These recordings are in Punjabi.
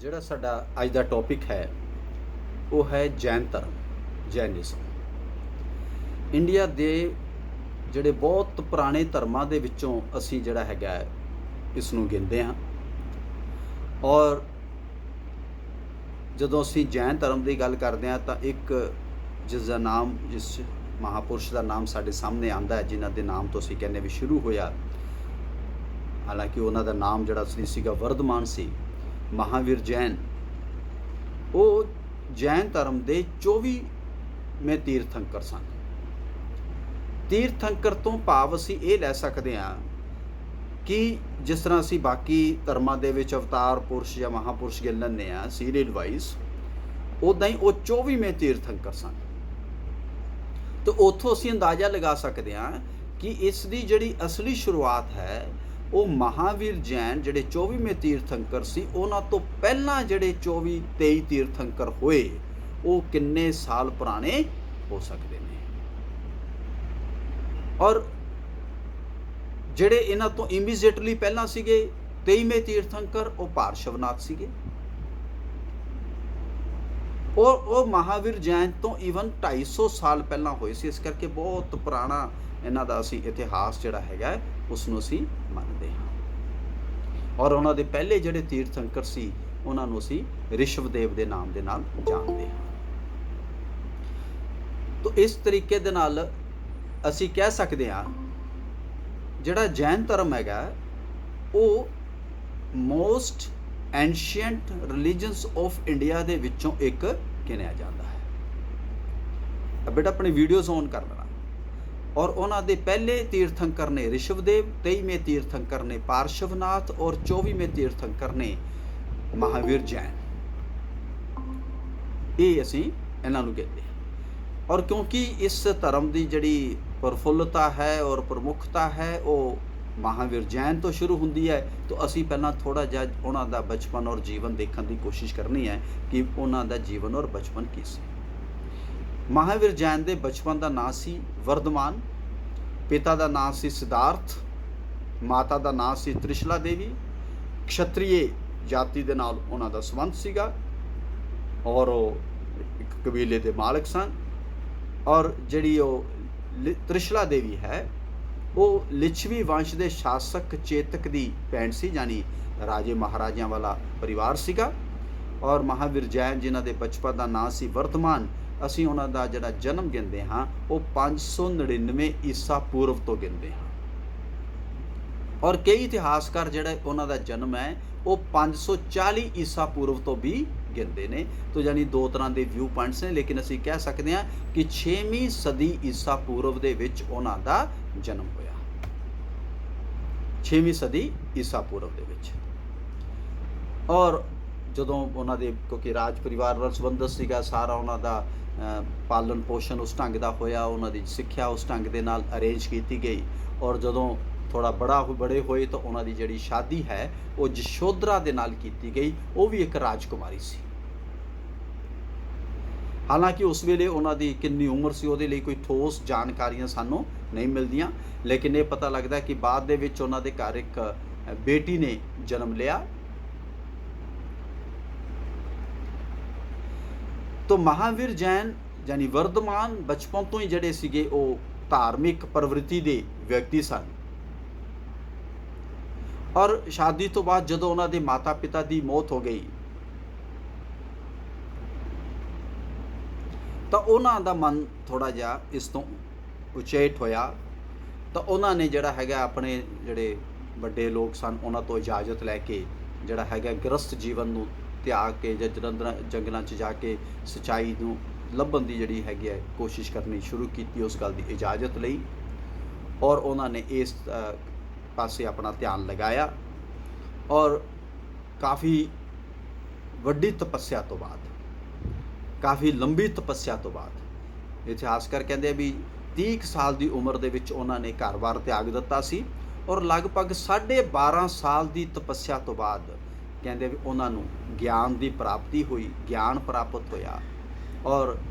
ਜਿਹੜਾ ਸਾਡਾ ਅੱਜ ਦਾ ਟੌਪਿਕ ਹੈ ਉਹ ਹੈ ਜੈਨ ਧਰਮ, ਜੈਨਿਜ਼ਮ। ਇੰਡੀਆ ਦੇ ਜਿਹੜੇ ਬਹੁਤ ਪੁਰਾਣੇ ਧਰਮਾਂ ਦੇ ਵਿੱਚੋਂ ਅਸੀਂ ਜਿਹੜਾ ਹੈਗਾ ਇਸ ਨੂੰ ਗਿਣਦੇ ਹਾਂ। ਔਰ ਜਦੋਂ ਅਸੀਂ ਜੈਨ ਧਰਮ ਦੀ ਗੱਲ ਕਰਦੇ ਹਾਂ ਤਾਂ ਇੱਕ ਜਿਸ ਮਹਾਪੁਰਸ਼ ਦਾ ਨਾਮ ਸਾਡੇ ਸਾਹਮਣੇ ਆਉਂਦਾ ਹੈ, ਜਿਨ੍ਹਾਂ ਦੇ ਨਾਮ ਤੋਂ ਅਸੀਂ ਕਹਿੰਦੇ ਵੀ ਸ਼ੁਰੂ ਹੋਇਆ। ਹਾਲਾਂਕਿ ਉਹਨਾਂ ਦਾ ਨਾਮ ਜਿਹੜਾ ਅਸਲੀ ਸੀਗਾ ਵਰਧਮਾਨ ਸੀ, ਮਹਾਵੀਰ ਜੈਨ। ਉਹ ਜੈਨ ਧਰਮ ਦੇ 24ਵੇਂ ਤੀਰਥੰਕਰ ਸਨ। ਤੀਰਥੰਕਰ ਤੋਂ ਭਾਵ ਅਸੀਂ ਇਹ ਲੈ ਸਕਦੇ ਹਾਂ ਕਿ ਜਿਸ ਤਰ੍ਹਾਂ ਅਸੀਂ ਬਾਕੀ ਧਰਮਾਂ ਦੇ ਵਿੱਚ ਅਵਤਾਰ ਪੁਰਸ਼ ਜਾਂ ਮਹਾਪੁਰਸ਼ ਗਿਣ ਲੈਂਦੇ ਹਾਂ ਸੀਰੀਅਲ ਵਾਈਜ਼, ਉੱਦਾਂ ਹੀ ਉਹ 24ਵੇਂ ਤੀਰਥੰਕਰ ਸਨ। ਤਾਂ ਉੱਥੋਂ ਅਸੀਂ ਅੰਦਾਜ਼ਾ ਲਗਾ ਸਕਦੇ ਹਾਂ ਕਿ ਇਸ ਦੀ ਜਿਹੜੀ ਅਸਲੀ ਸ਼ੁਰੂਆਤ ਹੈ ਉਹ ਮਹਾਵੀਰ ਜੈਨ ਜਿਹੜੇ 24ਵੇਂ ਤੀਰਥੰਕਰ ਸੀ, ਉਹਨਾਂ ਤੋਂ ਪਹਿਲਾਂ ਜਿਹੜੇ 23 ਤੀਰਥੰਕਰ ਹੋਏ ਉਹ ਕਿੰਨੇ ਸਾਲ ਪੁਰਾਣੇ ਹੋ ਸਕਦੇ ਨੇ। ਔਰ ਜਿਹੜੇ ਇਹਨਾਂ ਤੋਂ ਇਮੀਡੀਏਟਲੀ ਪਹਿਲਾਂ ਸੀਗੇ 23ਵੇਂ ਤੀਰਥੰਕਰ, ਉਹ ਪਾਰਸ਼ਵਨਾਥ ਸੀਗੇ। ਔਰ ਉਹ ਮਹਾਵੀਰ ਜੈਨ ਤੋਂ ਈਵਨ 250 ਸਾਲ ਪਹਿਲਾਂ ਹੋਏ ਸੀ। ਇਸ ਕਰਕੇ ਬਹੁਤ ਪੁਰਾਣਾ ਇਹਨਾਂ ਦਾ ਅਸੀਂ ਇਤਿਹਾਸ ਜਿਹੜਾ ਹੈਗਾ ਉਸ ਨੂੰ ਅਸੀਂ ਮੰਨਦੇ ਹਾਂ। ਔਰ ਉਹਨਾਂ ਦੇ ਪਹਿਲੇ ਜਿਹੜੇ ਤੀਰਥੰਕਰ ਸੀ ਉਹਨਾਂ ਨੂੰ ਅਸੀਂ ਰਿਸ਼ਵਦੇਵ ਦੇ ਨਾਮ ਦੇ ਨਾਲ ਜਾਣਦੇ ਹਾਂ। ਤਾਂ ਇਸ ਤਰੀਕੇ ਦੇ ਨਾਲ ਅਸੀਂ ਕਹਿ ਸਕਦੇ ਹਾਂ ਜਿਹੜਾ ਜੈਨ ਧਰਮ ਹੈਗਾ ਉਹ ਮੋਸਟ ਐਂਸ਼ੀਐਂਟ ਰਿਲੀਜਨਸ ਆਫ ਇੰਡੀਆ ਦੇ ਵਿੱਚੋਂ ਇੱਕ ਗਿਣਿਆ ਜਾਂਦਾ ਹੈ। ਬੇਟਾ ਆਪਣੀ ਵੀਡੀਓਜ਼ ਔਨ ਕਰ ਲੈਣਾ। ਔਰ ਉਹਨਾਂ ਦੇ ਪਹਿਲੇ ਤੀਰਥੰਕਰ ਨੇ ਰਿਸ਼ਵਦੇਵ, 23ਵੇਂ ਤੀਰਥੰਕਰ ਨੇ ਪਾਰਸ਼ਵਨਾਥ ਔਰ 24ਵੇਂ ਤੀਰਥੰਕਰ ਨੇ ਮਹਾਵੀਰ ਜੈਨ। ਇਹ ਅਸੀਂ ਇਹਨਾਂ ਨੂੰ ਕਹਿੰਦੇ ਹਾਂ। ਔਰ ਕਿਉਂਕਿ ਇਸ ਧਰਮ ਦੀ ਜਿਹੜੀ ਪ੍ਰਫੁੱਲਤਾ ਹੈ ਔਰ ਪ੍ਰਮੁੱਖਤਾ ਹੈ ਉਹ ਮਹਾਵੀਰ ਜੈਨ ਤੋਂ ਸ਼ੁਰੂ ਹੁੰਦੀ ਹੈ, ਤਾਂ ਅਸੀਂ ਪਹਿਲਾਂ ਥੋੜ੍ਹਾ ਜਿਹਾ ਉਹਨਾਂ ਦਾ ਬਚਪਨ ਔਰ ਜੀਵਨ ਦੇਖਣ ਦੀ ਕੋਸ਼ਿਸ਼ ਕਰਨੀ ਹੈ ਕਿ ਉਹਨਾਂ ਦਾ ਜੀਵਨ ਔਰ ਬਚਪਨ ਕੀ ਸੀ। ਮਹਾਵੀਰ ਜੈਨ ਦੇ ਬਚਪਨ ਦਾ ਨਾਂ ਸੀ ਵਰਧਮਾਨ, ਪਿਤਾ ਦਾ ਨਾਂ ਸੀ ਸਿਧਾਰਥ, ਮਾਤਾ ਦਾ ਨਾਂ ਸੀ ਤ੍ਰਿਸ਼ਲਾ ਦੇਵੀ। ਖਸ਼ਤਰੀਏ ਜਾਤੀ ਦੇ ਨਾਲ ਉਹਨਾਂ ਦਾ ਸੰਬੰਧ ਸੀਗਾ ਔਰ ਉਹ ਇੱਕ ਕਬੀਲੇ ਦੇ ਮਾਲਕ ਸਨ। ਔਰ ਜਿਹੜੀ ਉਹ ਤ੍ਰਿਸ਼ਲਾ ਦੇਵੀ ਹੈ ਉਹ ਲਿਛਵੀ ਵੰਸ਼ ਦੇ ਸ਼ਾਸਕ ਚੇਤਕ ਦੀ ਭੈਣ ਸੀ, ਯਾਨੀ ਰਾਜੇ ਮਹਾਰਾਜਿਆਂ ਵਾਲਾ ਪਰਿਵਾਰ ਸੀਗਾ। ਔਰ ਮਹਾਵੀਰ ਜੈਨ ਜਿਨ੍ਹਾਂ ਦੇ ਬਚਪਨ ਦਾ ਨਾਂ ਸੀ ਵਰਧਮਾਨ, ਅਸੀਂ ਉਹਨਾਂ ਦਾ ਜਿਹੜਾ ਜਨਮ ਗਿਣਦੇ ਹਾਂ ਉਹ 599 ਈਸਾ ਪੂਰਵ ਤੋਂ ਗਿਣਦੇ ਹਾਂ। ਔਰ ਕਈ ਇਤਿਹਾਸਕਾਰ ਜਿਹੜਾ ਉਹਨਾਂ ਦਾ ਜਨਮ ਹੈ ਉਹ 540 ਈਸਾ ਪੂਰਵ ਤੋਂ ਵੀ ਗਿਣਦੇ ਨੇ। ਤਾਂ ਯਾਨੀ ਦੋ ਤਰ੍ਹਾਂ ਦੇ ਵਿਊ ਪੁਆਇੰਟਸ ਨੇ, ਲੇਕਿਨ ਅਸੀਂ ਕਹਿ ਸਕਦੇ ਹਾਂ ਕਿ 6ਵੀਂ ਸਦੀ ਈਸਾ ਪੂਰਵ ਦੇ ਵਿੱਚ ਉਹਨਾਂ ਦਾ ਜਨਮ ਹੋਇਆ। 6ਵੀਂ ਸਦੀ ਈਸਾ ਪੂਰਵ ਦੇ ਵਿੱਚ। ਔਰ ਜਦੋਂ ਉਹਨਾਂ ਦੇ ਕਿਉਂਕਿ ਰਾਜ ਪਰਿਵਾਰ ਨਾਲ ਸੰਬੰਧਿਤ ਸੀਗਾ, ਸਾਰਾ ਉਹਨਾਂ ਦਾ ਪਾਲਣ ਪੋਸ਼ਣ ਉਸ ਢੰਗ ਦਾ ਹੋਇਆ, ਉਹਨਾਂ ਦੀ ਸਿੱਖਿਆ ਉਸ ਢੰਗ ਦੇ ਨਾਲ ਅਰੇਂਜ ਕੀਤੀ ਗਈ। ਔਰ ਜਦੋਂ ਥੋੜ੍ਹਾ ਬੜੇ ਹੋਏ ਤਾਂ ਉਹਨਾਂ ਦੀ ਜਿਹੜੀ ਸ਼ਾਦੀ ਹੈ ਉਹ ਯਸ਼ੋਧਰਾ ਦੇ ਨਾਲ ਕੀਤੀ ਗਈ। ਉਹ ਵੀ ਇੱਕ ਰਾਜਕੁਮਾਰੀ ਸੀ। ਹਾਲਾਂਕਿ ਉਸ ਵੇਲੇ ਉਹਨਾਂ ਦੀ ਕਿੰਨੀ ਉਮਰ ਸੀ ਉਹਦੇ ਲਈ ਕੋਈ ਠੋਸ ਜਾਣਕਾਰੀਆਂ ਸਾਨੂੰ ਨਹੀਂ ਮਿਲਦੀਆਂ, ਲੇਕਿਨ ਇਹ ਪਤਾ ਲੱਗਦਾ ਕਿ ਬਾਅਦ ਦੇ ਵਿੱਚ ਉਹਨਾਂ ਦੇ ਘਰ ਇੱਕ ਬੇਟੀ ਨੇ ਜਨਮ ਲਿਆ। तो महावीर जैन यानी वर्धमान बचपन तो ही जड़े सीगे वो धार्मिक प्रवृत्ति के व्यक्ति सन। और शादी तो बाद जदों उन्हां दे माता पिता की मौत हो गई तो उन्हां दा मन थोड़ा जिहा इस तो उचेट होया। तो उन्होंने जिहड़ा हैगा अपने जिहड़े वड्डे लोग सन उन्हां तो इजाजत लैके जिहड़ा हैगा गृहस्थ जीवन नूं त्याग के जंगलों च जाके सच्चाई नूं लभण की जिहड़ी हैगी है कोशिश करनी शुरू की। उस गल की इजाजत लई और उन्होंने इस पासे अपना ध्यान लगाया। और काफ़ी वड्डी तपस्या तो बाद, काफ़ी लंबी तपस्या तो बाद इतिहासकार कहते भी 30 साल की उम्र दे विच उन्होंने घर-बार त्याग दिता सी। और लगभग 12.5 साल की तपस्या तो बाद कहते भी उन्होंने ज्ञान की प्राप्ति हुई, ज्ञान प्राप्त होया।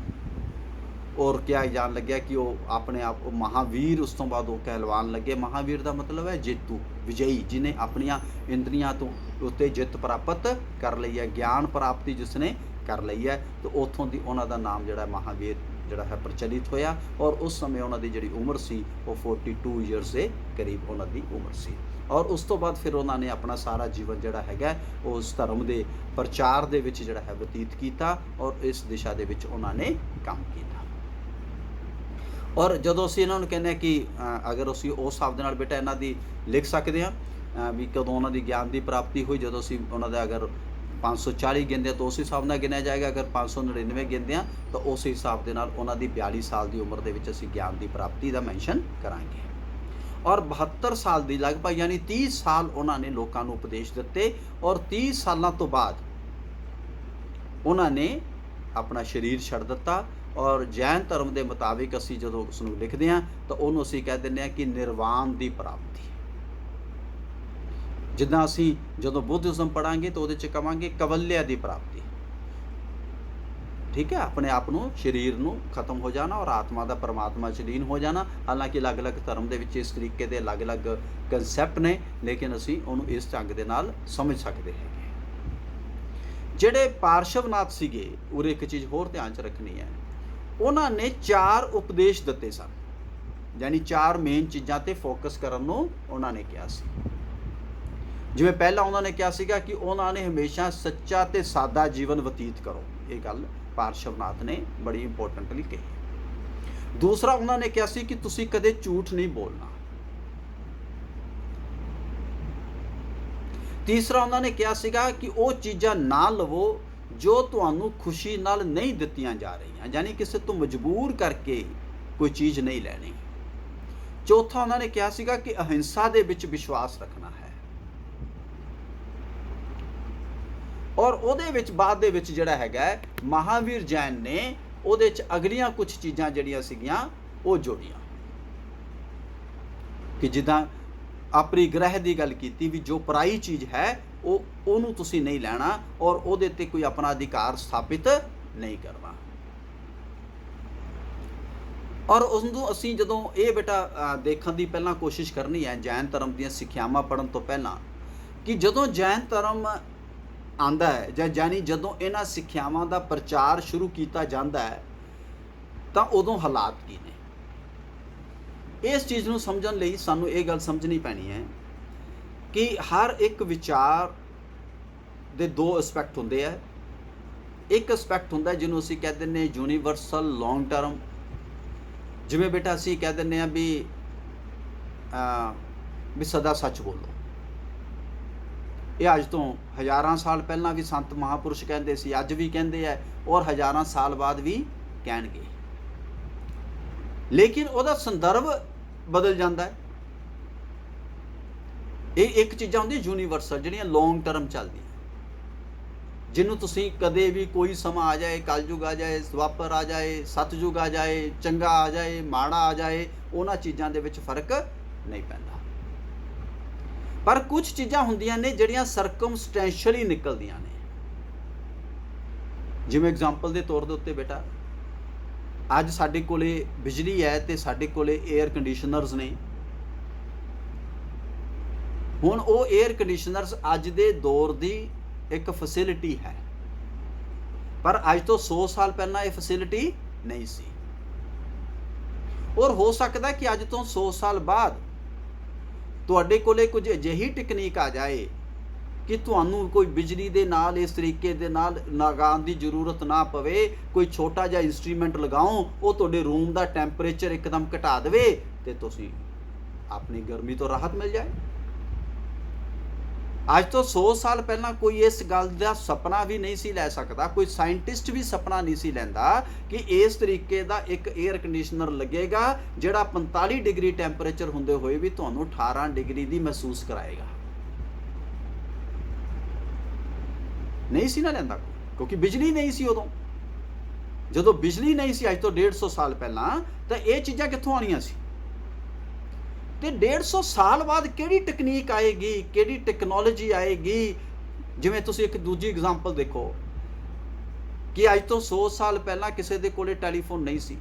और क्या जान लग्या कि वो अपने आप महावीर उस तो बाद वो कहलवान लगे। महावीर का मतलब है जेतू, विजयी, जिन्हें अपन इंद्रियां तो ਉੱਤੇ ਜਿੱਤ ਪ੍ਰਾਪਤ ਕਰ ਲਈ ਹੈ, ਗਿਆਨ ਪ੍ਰਾਪਤੀ ਜਿਸਨੇ ਕਰ ਲਈ ਹੈ। ਤੇ ਉੱਥੋਂ ਦੀ ਉਹਨਾਂ ਦਾ ਨਾਮ ਜਿਹੜਾ ਮਹਾਵੀਰ ਜਿਹੜਾ ਹੈ ਪ੍ਰਚਲਿਤ ਹੋਇਆ। ਔਰ ਉਸ ਸਮੇਂ ਉਹਨਾਂ ਦੀ ਜਿਹੜੀ ਉਮਰ ਸੀ ਉਹ 42 ਈਅਰਸ ਦੇ ਕਰੀਬ ਉਹਨਾਂ ਦੀ ਉਮਰ ਸੀ। ਔਰ ਉਸ ਤੋਂ ਬਾਅਦ ਫਿਰ ਉਹਨਾਂ ਨੇ ਆਪਣਾ ਸਾਰਾ ਜੀਵਨ ਜਿਹੜਾ ਹੈਗਾ ਉਹ ਉਸ ਧਰਮ ਦੇ ਪ੍ਰਚਾਰ ਦੇ ਵਿੱਚ ਜਿਹੜਾ ਹੈ ਬਤੀਤ ਕੀਤਾ ਔਰ ਇਸ ਦਿਸ਼ਾ ਦੇ ਵਿੱਚ ਉਹਨਾਂ ਨੇ ਕੰਮ ਕੀਤਾ। ਔਰ ਜਦੋਂ ਅਸੀਂ ਇਹਨਾਂ ਨੂੰ ਕਹਿੰਦੇ ਹਾਂ ਕਿ ਅਗਰ ਅਸੀਂ ਉਸ ਹਿਸਾਬ ਦੇ ਨਾਲ ਬੇਟਾ ਇਹਨਾਂ ਦੀ ਲਿਖ ਸਕਦੇ ਹਾਂ ਵੀ ਕਦੋਂ ਉਹਨਾਂ ਦੀ ਗਿਆਨ ਦੀ ਪ੍ਰਾਪਤੀ ਹੋਈ, ਜਦੋਂ ਅਸੀਂ ਉਹਨਾਂ ਦਾ ਅਗਰ 540 ਗਿਣਦੇ ਹਾਂ ਤਾਂ ਉਸ ਹਿਸਾਬ ਨਾਲ ਗਿਣਿਆ ਜਾਏਗਾ, ਅਗਰ 599 ਗਿਣਦੇ ਹਾਂ ਤਾਂ ਉਸ ਹਿਸਾਬ ਦੇ ਨਾਲ ਉਹਨਾਂ ਦੀ 42 ਸਾਲ ਦੀ ਉਮਰ ਦੇ ਵਿੱਚ ਅਸੀਂ ਗਿਆਨ ਦੀ ਪ੍ਰਾਪਤੀ ਦਾ ਮੈਂਸ਼ਨ ਕਰਾਂਗੇ। ਔਰ 72 ਸਾਲ ਦੀ ਲਗਭਗ ਯਾਨੀ 30 ਸਾਲ ਉਹਨਾਂ ਨੇ ਲੋਕਾਂ ਨੂੰ ਉਪਦੇਸ਼ ਦਿੱਤੇ ਔਰ 30 ਸਾਲਾਂ ਤੋਂ ਬਾਅਦ ਉਹਨਾਂ ਨੇ ਆਪਣਾ ਸਰੀਰ ਛੱਡ ਦਿੱਤਾ। ਔਰ ਜੈਨ ਧਰਮ ਦੇ ਮੁਤਾਬਿਕ ਅਸੀਂ ਜਦੋਂ ਉਸ ਨੂੰ ਲਿਖਦੇ ਹਾਂ ਤਾਂ ਉਹਨੂੰ ਅਸੀਂ ਕਹਿ ਦਿੰਦੇ ਹਾਂ ਕਿ ਨਿਰਵਾਣ ਦੀ ਪ੍ਰਾਪਤੀ। ਜਿੱਦਾਂ ਅਸੀਂ ਜਦੋਂ ਬੁੱਧਿਜ਼ਮ ਪੜਾਂਗੇ ਤਾਂ ਉਹਦੇ 'ਚ ਕਵਾਂਗੇ ਕਵਲਿਆ ਦੀ ਪ੍ਰਾਪਤੀ। ਠੀਕ ਹੈ, ਆਪਣੇ ਆਪ ਨੂੰ ਸਰੀਰ ਨੂੰ ਖਤਮ ਹੋ ਜਾਣਾ ਔਰ ਆਤਮਾ ਦਾ ਪਰਮਾਤਮਾ 'ਚ ਲੀਨ ਹੋ ਜਾਣਾ। ਹਾਲਾਂਕਿ ਅਲੱਗ-ਅਲੱਗ ਧਰਮ ਦੇ ਵਿੱਚ ਇਸ ਤਰੀਕੇ ਦੇ ਅਲੱਗ-ਅਲੱਗ ਕਨਸੈਪਟ ਨੇ, ਲੇਕਿਨ ਅਸੀਂ ਉਹਨੂੰ ਇਸ ਢੰਗ ਦੇ ਨਾਲ ਸਮਝ ਸਕਦੇ ਹੈਗੇ। ਜਿਹੜੇ ਪਾਰਸ਼ਵਨਾਥ ਸੀਗੇ, ਉਰੇ ਇੱਕ ਚੀਜ਼ ਹੋਰ ਧਿਆਨ 'ਚ ਰੱਖਣੀ ਹੈ, ਉਹਨਾਂ ਨੇ 4 ਉਪਦੇਸ਼ ਦਿੱਤੇ ਸਨ, ਯਾਨੀ 4 ਮੇਨ ਚੀਜ਼ਾਂ ਤੇ ਫੋਕਸ ਕਰਨ ਨੂੰ ਉਹਨਾਂ ਨੇ ਕਿਹਾ ਸੀ। ਜਿਵੇਂ ਪਹਿਲਾਂ ਉਹਨਾਂ ਨੇ ਕਿਹਾ ਸੀਗਾ ਕਿ ਉਹਨਾਂ ਨੇ ਹਮੇਸ਼ਾ ਸੱਚਾ ਤੇ ਸਾਦਾ ਜੀਵਨ ਬਤੀਤ ਕਰੋ। ਇਹ ਗੱਲ ਪਾਰਸ਼ਵਨਾਥ ਨੇ ਬੜੀ ਇੰਪੋਰਟੈਂਟਲੀ ਕਹੀ। ਦੂਸਰਾ ਉਹਨਾਂ ਨੇ ਕਿਹਾ ਸੀ ਕਿ ਤੁਸੀਂ ਕਦੇ ਝੂਠ ਨਹੀਂ ਬੋਲਣਾ। ਤੀਸਰਾ ਉਹਨਾਂ ਨੇ ਕਿਹਾ ਸੀਗਾ ਕਿ ਉਹ ਚੀਜ਼ਾਂ ਨਾ ਲਵੋ ਜੋ ਤੁਹਾਨੂੰ ਖੁਸ਼ੀ ਨਾਲ ਨਹੀਂ ਦਿੱਤੀਆਂ ਜਾ ਰਹੀਆਂ, ਯਾਨੀ ਕਿਸੇ ਤੋਂ ਮਜਬੂਰ ਕਰਕੇ ਕੋਈ ਚੀਜ਼ ਨਹੀਂ ਲੈਣੀ। ਚੌਥਾ ਉਹਨਾਂ ਨੇ ਕਿਹਾ ਸੀਗਾ ਕਿ ਅਹਿੰਸਾ ਦੇ ਵਿੱਚ ਵਿਸ਼ਵਾਸ ਰੱਖਣਾ ਹੈ। ਔਰ ਉਹਦੇ ਵਿੱਚ ਬਾਅਦ ਦੇ ਵਿੱਚ ਜਿਹੜਾ ਹੈਗਾ ਮਹਾਵੀਰ ਜੈਨ ਨੇ ਉਹਦੇ 'ਚ ਅਗਲੀਆਂ ਕੁਝ ਚੀਜ਼ਾਂ ਜਿਹੜੀਆਂ ਸੀਗੀਆਂ ਉਹ ਜੋੜੀਆਂ, ਕਿ ਜਿੱਦਾਂ ਅਪਰਿਗ੍ਰਹਿ ਦੀ ਗੱਲ ਕੀਤੀ ਵੀ ਜੋ ਪਰਾਈ ਚੀਜ਼ ਹੈ ਉਹਨੂੰ ਤੁਸੀਂ ਨਹੀਂ ਲੈਣਾ ਔਰ ਉਹਦੇ ਤੇ ਕੋਈ ਆਪਣਾ ਅਧਿਕਾਰ ਸਥਾਪਿਤ ਨਹੀਂ ਕਰਨਾ। ਔਰ ਉਸ ਨੂੰ ਅਸੀਂ ਜਦੋਂ ਇਹ ਬੇਟਾ ਦੇਖਣ ਦੀ ਪਹਿਲਾਂ ਕੋਸ਼ਿਸ਼ ਕਰਨੀ ਹੈ ਜੈਨ ਧਰਮ ਦੀਆਂ ਸਿੱਖਿਆਵਾਂ ਪੜ੍ਹਨ ਤੋਂ ਪਹਿਲਾਂ, ਕਿ ਜਦੋਂ ਜੈਨ ਧਰਮ ਆਂਦਾ ਹੈ ਜਾਂ ਯਾਨੀ ਜਦੋਂ ਇਹਨਾਂ ਸਿੱਖਿਆਵਾਂ ਦਾ ਪ੍ਰਚਾਰ ਸ਼ੁਰੂ ਕੀਤਾ ਜਾਂਦਾ ਹੈ ਤਾਂ ਉਦੋਂ ਹਾਲਾਤ ਕੀ ਨੇ। ਇਸ ਚੀਜ਼ ਨੂੰ ਸਮਝਣ ਲਈ ਸਾਨੂੰ ਇਹ ਗੱਲ ਸਮਝਣੀ ਪੈਣੀ ਹੈ ਕਿ ਹਰ ਇੱਕ ਵਿਚਾਰ ਦੇ 2 ਐਸਪੈਕਟ ਹੁੰਦੇ ਆ। ਇੱਕ ਐਸਪੈਕਟ ਹੁੰਦਾ ਜਿਹਨੂੰ ਅਸੀਂ ਕਹਿ ਦਿੰਦੇ ਹਾਂ ਯੂਨੀਵਰਸਲ ਲੌਂਗ ਟਰਮ। ਜਿਵੇਂ ਬੇਟਾ ਅਸੀਂ ਕਹਿ ਦਿੰਦੇ ਹਾਂ ਵੀ ਸਦਾ ਸੱਚ ਬੋਲੋ। ਇਹ ਅੱਜ ਤੋਂ ਹਜ਼ਾਰਾਂ ਸਾਲ ਪਹਿਲਾਂ ਵੀ ਸੰਤ ਮਹਾਂਪੁਰਸ਼ ਕਹਿੰਦੇ ਸੀ, ਅੱਜ ਵੀ ਕਹਿੰਦੇ ਆ ਔਰ ਹਜ਼ਾਰਾਂ ਸਾਲ ਬਾਅਦ ਵੀ ਕਹਿਣਗੇ, ਲੇਕਿਨ ਉਹਦਾ ਸੰਦਰਭ ਬਦਲ ਜਾਂਦਾ ਹੈ। ਇਹ ਇੱਕ ਚੀਜ਼ਾਂ ਹੁੰਦੀਆਂ ਯੂਨੀਵਰਸਲ ਜਿਹੜੀਆਂ ਲੌਂਗ ਟਰਮ ਚੱਲਦੀਆਂ, ਜਿਹਨੂੰ ਤੁਸੀਂ ਕਦੇ ਵੀ ਕੋਈ ਸਮਾਂ ਆ ਜਾਏ, ਕਲਯੁਗ ਆ ਜਾਏ, ਦੁਆਪਰ ਆ ਜਾਏ, ਸਤਯੁਗ ਆ ਜਾਏ, ਚੰਗਾ ਆ ਜਾਏ, ਮਾੜਾ ਆ ਜਾਏ, ਉਹਨਾਂ ਚੀਜ਼ਾਂ ਦੇ ਵਿੱਚ ਫਰਕ ਨਹੀਂ ਪੈਂਦਾ। ਪਰ ਕੁਝ ਚੀਜ਼ਾਂ ਹੁੰਦੀਆਂ ਨੇ ਜਿਹੜੀਆਂ ਸਰਕਮਸਟੈਂਸ਼ੀਅਲੀ ਨਿਕਲਦੀਆਂ ਨੇ। ਜਿਵੇਂ ਐਗਜ਼ਾਮਪਲ ਦੇ ਤੌਰ ਦੇ ਉੱਤੇ ਬੇਟਾ ਅੱਜ ਸਾਡੇ ਕੋਲੇ ਬਿਜਲੀ ਹੈ ਤੇ ਸਾਡੇ ਕੋਲੇ 에ਅਰ ਕੰਡੀਸ਼ਨਰਸ ਨੇ। ਹੁਣ ਉਹ 에ਅਰ ਕੰਡੀਸ਼ਨਰਸ ਅੱਜ ਦੇ ਦੌਰ ਦੀ ਇੱਕ ਫੈਸਿਲਿਟੀ ਹੈ, ਪਰ ਅੱਜ ਤੋਂ 100 ਸਾਲ ਪਹਿਲਾਂ ਇਹ ਫੈਸਿਲਿਟੀ ਨਹੀਂ ਸੀ। ਔਰ ਹੋ ਸਕਦਾ ਕਿ ਅੱਜ ਤੋਂ 100 ਸਾਲ ਬਾਅਦ ਤੁਹਾਡੇ ਕੋਲੇ ਕੁਝ ਅਜਿਹੀ ਟੈਕਨੀਕ ਆ ਜਾਏ ਕਿ ਤੁਹਾਨੂੰ ਕੋਈ ਬਿਜਲੀ ਦੇ ਨਾਲ ਇਸ ਤਰੀਕੇ ਦੇ ਨਾਲ ਲਗਾਉਣ ਦੀ ਜ਼ਰੂਰਤ ਨਾ ਪਵੇ। ਕੋਈ ਛੋਟਾ ਜਿਹਾ ਇੰਸਟਰੂਮੈਂਟ ਲਗਾਓ, ਉਹ ਤੁਹਾਡੇ ਰੂਮ ਦਾ ਟੈਂਪਰੇਚਰ ਇੱਕਦਮ ਘਟਾ ਦੇਵੇ ਤੇ ਤੁਸੀਂ ਆਪਣੀ ਗਰਮੀ ਤੋਂ ਰਾਹਤ ਮਿਲ ਜਾਏ। ਅੱਜ ਤੋਂ 100 ਸਾਲ ਪਹਿਲਾਂ ਕੋਈ ਇਸ ਗੱਲ ਦਾ ਸੁਪਨਾ ਵੀ ਨਹੀਂ ਸੀ ਲੈ ਸਕਦਾ, ਕੋਈ ਸਾਇੰਟਿਸਟ ਵੀ ਸੁਪਨਾ ਨਹੀਂ ਸੀ ਲੈਂਦਾ ਕਿ ਇਸ ਤਰੀਕੇ ਦਾ ਇੱਕ 에ਅਰ ਕੰਡੀਸ਼ਨਰ ਲੱਗੇਗਾ ਜਿਹੜਾ 45 ਡਿਗਰੀ ਟੈਂਪਰੇਚਰ ਹੁੰਦੇ ਹੋਏ ਵੀ ਤੁਹਾਨੂੰ 18 ਡਿਗਰੀ ਦੀ ਮਹਿਸੂਸ ਕਰਾਏਗਾ। ਨਹੀਂ ਸੀ ਨਾ ਲੈਂਦਾ, ਕਿਉਂਕਿ ਬਿਜਲੀ ਨਹੀਂ ਸੀ ਉਦੋਂ। ਜਦੋਂ ਬਿਜਲੀ ਨਹੀਂ ਸੀ ਅੱਜ ਤੋਂ 150 ਸਾਲ ਪਹਿਲਾਂ, ਤਾਂ ਇਹ ਚੀਜ਼ਾਂ ਕਿੱਥੋਂ ਆਉਣੀਆਂ ਸੀ। ਤੇ 150 ਸਾਲ ਬਾਅਦ ਕਿਹੜੀ ਟੈਕਨੀਕ ਆਏਗੀ, ਕਿਹੜੀ ਟੈਕਨੋਲੋਜੀ ਆਏਗੀ। ਜਿਵੇਂ ਤੁਸੀਂ ਇੱਕ ਦੂਜੀ ਐਗਜ਼ਾਮਪਲ ਦੇਖੋ ਕਿ ਅੱਜ ਤੋਂ 100 ਸਾਲ ਪਹਿਲਾਂ ਕਿਸੇ ਦੇ ਕੋਲੇ ਟੈਲੀਫੋਨ ਨਹੀਂ ਸੀ।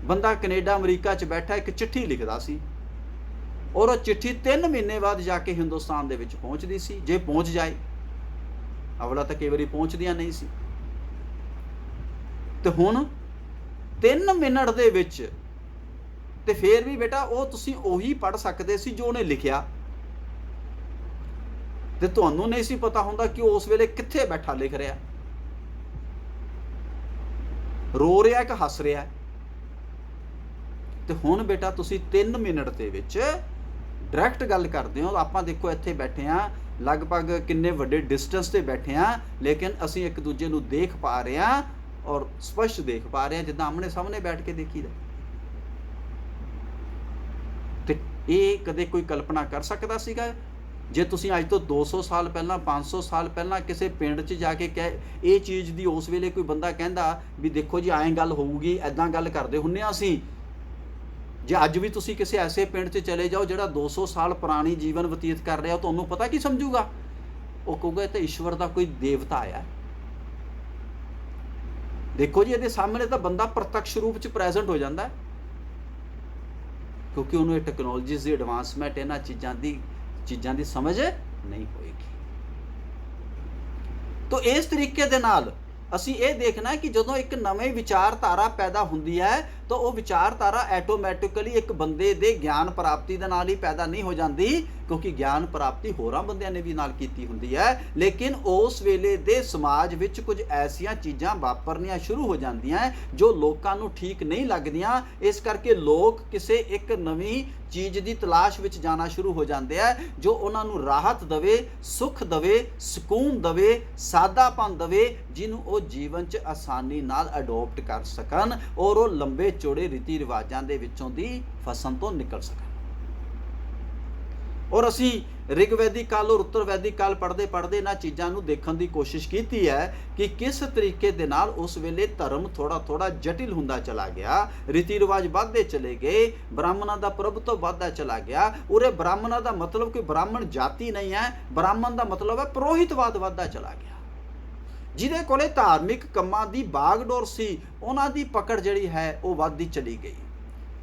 ਬੰਦਾ ਕੈਨੇਡਾ ਅਮਰੀਕਾ 'ਚ ਬੈਠਾ ਇੱਕ ਚਿੱਠੀ ਲਿਖਦਾ ਸੀ, ਔਰ ਉਹ ਚਿੱਠੀ 3 ਮਹੀਨੇ ਬਾਅਦ ਜਾ ਕੇ ਹਿੰਦੁਸਤਾਨ ਦੇ ਵਿੱਚ ਪਹੁੰਚਦੀ ਸੀ, ਜੇ ਪਹੁੰਚ ਜਾਏ। ਅਵਲਾ ਤਾਂ ਕਈ ਵਾਰੀ ਪਹੁੰਚਦੀਆਂ ਨਹੀਂ ਸੀ। ਤੇ ਹੁਣ 3 ਮਿੰਟ ਦੇ ਵਿੱਚ, ਤੇ ਫੇਰ ਵੀ ਬੇਟਾ ਉਹ ਤੁਸੀਂ ਉਹੀ ਪੜ੍ਹ ਸਕਦੇ ਸੀ ਜੋ ਉਹਨੇ ਲਿਖਿਆ, ਤੇ ਤੁਹਾਨੂੰ ਨਹੀਂ ਸੀ ਪਤਾ ਹੁੰਦਾ ਕਿ ਉਹ ਉਸ ਵੇਲੇ ਕਿੱਥੇ ਬੈਠਾ ਲਿਖ ਰਿਹਾ, ਰੋ ਰਿਹਾ ਕਿ ਹੱਸ ਰਿਹਾ। ਤੇ ਹੁਣ ਬੇਟਾ ਤੁਸੀਂ 3 ਮਿੰਟ ਦੇ ਵਿੱਚ ਡਾਇਰੈਕਟ ਗੱਲ ਕਰਦੇ ਹੋ। ਆਪਾਂ ਦੇਖੋ ਇੱਥੇ ਬੈਠੇ ਆ, ਲਗਭਗ ਕਿੰਨੇ ਵੱਡੇ ਡਿਸਟੈਂਸ ਤੇ ਬੈਠੇ ਆ, ਲੇਕਿਨ ਅਸੀਂ ਇੱਕ ਦੂਜੇ ਨੂੰ ਦੇਖ ਪਾ ਰਹੇ ਆ ਔਰ ਸਪਸ਼ਟ ਦੇਖ ਪਾ ਰਹੇ ਆ, ਜਿੱਦਾਂ ਆਮਣੇ ਸਾਹਮਣੇ ਬੈਠ ਕੇ ਦੇਖੀਦਾ। ਤੇ ਇਹ ਕਦੇ ਕੋਈ ਕਲਪਨਾ ਕਰ ਸਕਦਾ ਸੀਗਾ? ਜੇ ਤੁਸੀਂ ਅੱਜ ਤੋਂ 200 ਸਾਲ ਪਹਿਲਾਂ, 500 ਸਾਲ ਪਹਿਲਾਂ ਕਿਸੇ ਪਿੰਡ 'ਚ ਜਾ ਕੇ ਇਹ ਚੀਜ਼ ਦੀ ਉਸ ਵੇਲੇ ਕੋਈ ਬੰਦਾ ਕਹਿੰਦਾ ਵੀ ਦੇਖੋ ਜੀ ਐਂ ਗੱਲ ਹੋਊਗੀ, ਐਦਾਂ ਗੱਲ ਕਰਦੇ ਹੁੰਦੇ ਆ ਅਸੀਂ। ਜੇ ਅੱਜ ਵੀ ਤੁਸੀਂ ਕਿਸੇ ਐਸੇ ਪਿੰਡ 'ਚ ਚਲੇ ਜਾਓ ਜਿਹੜਾ 200 ਸਾਲ ਪੁਰਾਣੀ ਜੀਵਨ ਬਤੀਤ ਕਰ ਰਿਹਾ, ਤੁਹਾਨੂੰ ਪਤਾ ਕੀ ਸਮਝੂਗਾ? ਉਹ ਕਹੂਗਾ ਇਹ ਤਾਂ ਈਸ਼ਵਰ ਦਾ ਕੋਈ ਦੇਵਤਾ ਆਇਆ। ਦੇਖੋ ਜੀ ਇਹਦੇ ਸਾਹਮਣੇ ਤਾਂ ਬੰਦਾ ਪ੍ਰਤੱਖ ਰੂਪ 'ਚ ਪ੍ਰੈਜ਼ੈਂਟ ਹੋ ਜਾਂਦਾ, ਕਿਉਂਕਿ ਉਹਨੂੰ ਇਹ ਟੈਕਨੋਲੋਜੀ ਦੀ ਐਡਵਾਂਸਮੈਂਟ, ਇਹਨਾਂ ਚੀਜ਼ਾਂ ਦੀ ਸਮਝ ਨਹੀਂ ਹੋਏਗੀ। ਤਾਂ ਇਸ ਤਰੀਕੇ ਦੇ ਨਾਲ ਅਸੀਂ ਇਹ ਦੇਖਣਾ ਕਿ ਜਦੋਂ ਇੱਕ ਨਵੀਂ ਵਿਚਾਰਧਾਰਾ ਪੈਦਾ ਹੁੰਦੀ ਹੈ ਤਾਂ ਉਹ ਵਿਚਾਰਧਾਰਾ ਆਟੋਮੈਟਿਕਲੀ ਇੱਕ ਬੰਦੇ ਦੇ ਗਿਆਨ ਪ੍ਰਾਪਤੀ ਦੇ ਨਾਲ ਹੀ ਪੈਦਾ ਨਹੀਂ ਹੋ ਜਾਂਦੀ, ਕਿਉਂਕਿ ਗਿਆਨ ਪ੍ਰਾਪਤੀ ਹੋਰਾਂ ਬੰਦਿਆਂ ਨੇ ਵੀ ਨਾਲ ਕੀਤੀ ਹੁੰਦੀ ਹੈ। ਲੇਕਿਨ ਉਸ ਵੇਲੇ ਦੇ ਸਮਾਜ ਵਿੱਚ ਕੁਝ ਐਸੀਆਂ ਚੀਜ਼ਾਂ ਵਾਪਰਨੀਆਂ ਸ਼ੁਰੂ ਹੋ ਜਾਂਦੀਆਂ ਜੋ ਲੋਕਾਂ ਨੂੰ ਠੀਕ ਨਹੀਂ ਲੱਗਦੀਆਂ। ਇਸ ਕਰਕੇ ਲੋਕ ਕਿਸੇ ਇੱਕ ਨਵੀਂ ਚੀਜ਼ ਦੀ ਤਲਾਸ਼ ਵਿੱਚ ਜਾਣਾ ਸ਼ੁਰੂ ਹੋ ਜਾਂਦੇ ਆ ਜੋ ਉਹਨਾਂ ਨੂੰ ਰਾਹਤ ਦੇਵੇ, ਸੁੱਖ ਦੇਵੇ, ਸਕੂਨ ਦੇਵੇ, ਸਾਦਾਪਨ ਦੇਵੇ, ਜਿਹਨੂੰ ਉਹ ਜੀਵਨ 'ਚ ਆਸਾਨੀ ਨਾਲ ਅਡੋਪਟ ਕਰ ਸਕਣ ਔਰ ਉਹ ਲੰਬੇ ਚੌੜੇ ਰੀਤੀ ਰਿਵਾਜਾਂ ਦੇ ਵਿੱਚੋਂ ਦੀ ਫਸਣ ਤੋਂ ਨਿਕਲ ਸਕਣ। ਔਰ ਅਸੀਂ ਰਿਗਵੈਦਿਕ ਕਾਲ ਔਰ ਉੱਤਰਵੈਦਿਕ ਕਾਲ ਪੜ੍ਹਦੇ ਇਹਨਾਂ ਚੀਜ਼ਾਂ ਨੂੰ ਦੇਖਣ ਦੀ ਕੋਸ਼ਿਸ਼ ਕੀਤੀ ਹੈ ਕਿ ਕਿਸ ਤਰੀਕੇ ਦੇ ਨਾਲ ਉਸ ਵੇਲੇ ਧਰਮ ਥੋੜਾ ਜਟਿਲ ਹੁੰਦਾ ਚਲਾ ਗਿਆ, ਰੀਤੀ ਰਿਵਾਜ ਵੱਧਦੇ ਚਲੇ ਗਏ, ਬ੍ਰਾਹਮਣਾਂ ਦਾ ਪ੍ਰਭੁਤਵ ਵੱਧਦਾ ਚਲਾ ਗਿਆ। ਉਰੇ ਬ੍ਰਾਹਮਣਾਂ ਦਾ ਮਤਲਬ ਕੋਈ ਬ੍ਰਾਹਮਣ ਜਾਤੀ ਨਹੀਂ ਹੈ, ਬ੍ਰਾਹਮਣ ਦਾ ਮਤਲਬ ਹੈ ਪੁਰੋਹਿਤਵਾਦ ਵੱਧਦਾ ਚਲਾ ਗਿਆ। ਜਿਹਦੇ ਕੋਲੇ ਧਾਰਮਿਕ ਕੰਮਾਂ ਦੀ ਬਾਗਡੋਰ ਸੀ, ਉਹਨਾਂ ਦੀ ਪਕੜ ਜਿਹੜੀ ਹੈ ਉਹ ਵੱਧਦੀ ਚਲੀ ਗਈ।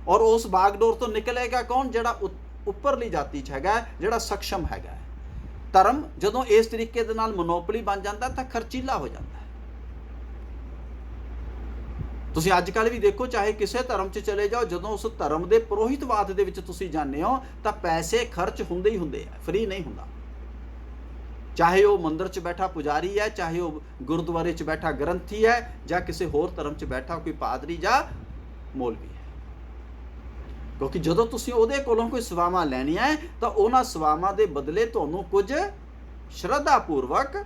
ਔਰ ਉਸ ਬਾਗਡੋਰ ਤੋਂ ਨਿਕਲੇਗਾ ਕੌਣ? ਜਿਹੜਾ ਉੱਪਰਲੀ ਜਾਤੀ 'ਚ ਹੈਗਾ, ਜਿਹੜਾ ਸક્ષਮ ਹੈਗਾ। ਧਰਮ ਜਦੋਂ ਇਸ ਤਰੀਕੇ ਦੇ ਨਾਲ ਮੋਨੋਪੋਲੀ ਬਣ ਜਾਂਦਾ ਤਾਂ ਖਰਚੀਲਾ ਹੋ ਜਾਂਦਾ ਹੈ। ਤੁਸੀਂ ਅੱਜ ਕੱਲ੍ਹ ਵੀ ਦੇਖੋ, ਚਾਹੇ ਕਿਸੇ ਧਰਮ 'ਚ ਚਲੇ ਜਾਓ, ਜਦੋਂ ਉਸ ਧਰਮ ਦੇ ਪੁਰੋਹਿਤਵਾਦ ਦੇ ਵਿੱਚ ਤੁਸੀਂ ਜਾਂਦੇ ਹੋ ਤਾਂ ਪੈਸੇ ਖਰਚ ਹੁੰਦੇ ਹੀ ਹੁੰਦੇ ਆ, ਫ੍ਰੀ ਨਹੀਂ ਹੁੰਦਾ। ਚਾਹੇ ਉਹ ਮੰਦਿਰ 'ਚ ਬੈਠਾ ਪੁਜਾਰੀ ਹੈ, ਚਾਹੇ ਉਹ ਗੁਰਦੁਆਰੇ 'ਚ ਬੈਠਾ ਗ੍ਰੰਥੀ ਹੈ, ਜਾਂ ਕਿਸੇ ਹੋਰ ਧਰਮ 'ਚ ਬੈਠਾ ਕੋਈ ਪਾਦਰੀ ਜਾਂ ਮੌਲਵੀ ਹੈ। ਕਿਉਂਕਿ ਜਦੋਂ ਤੁਸੀਂ ਉਹਦੇ ਕੋਲੋਂ ਕੋਈ ਸੇਵਾਵਾਂ ਲੈਣੀਆਂ ਤਾਂ ਉਹਨਾਂ ਸੇਵਾਵਾਂ ਦੇ ਬਦਲੇ ਤੁਹਾਨੂੰ ਕੁਝ ਸ਼ਰਧਾ ਪੂਰਵਕ,